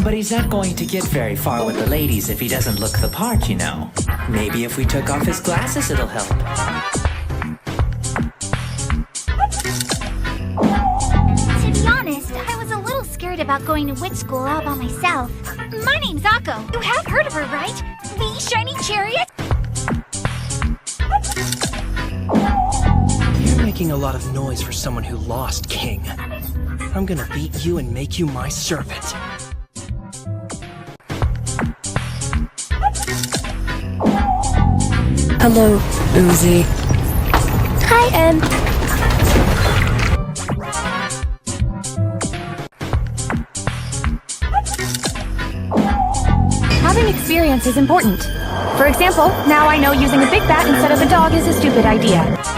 But he's not going to get very far with the ladies if he doesn't look the part, you know. Maybe if we took off his glasses, it'll help. To be honest, I was a little scared about going to witch school all by myself. My name's Akko. You have heard of her, right? The shiny chariot? You're making a lot of noise for someone who lost, King. I'm gonna beat you and make you my servant. Hello, Uzi. Hi, Em. Having experience is important. For example, now I know using a big bat instead of a dog is a stupid idea.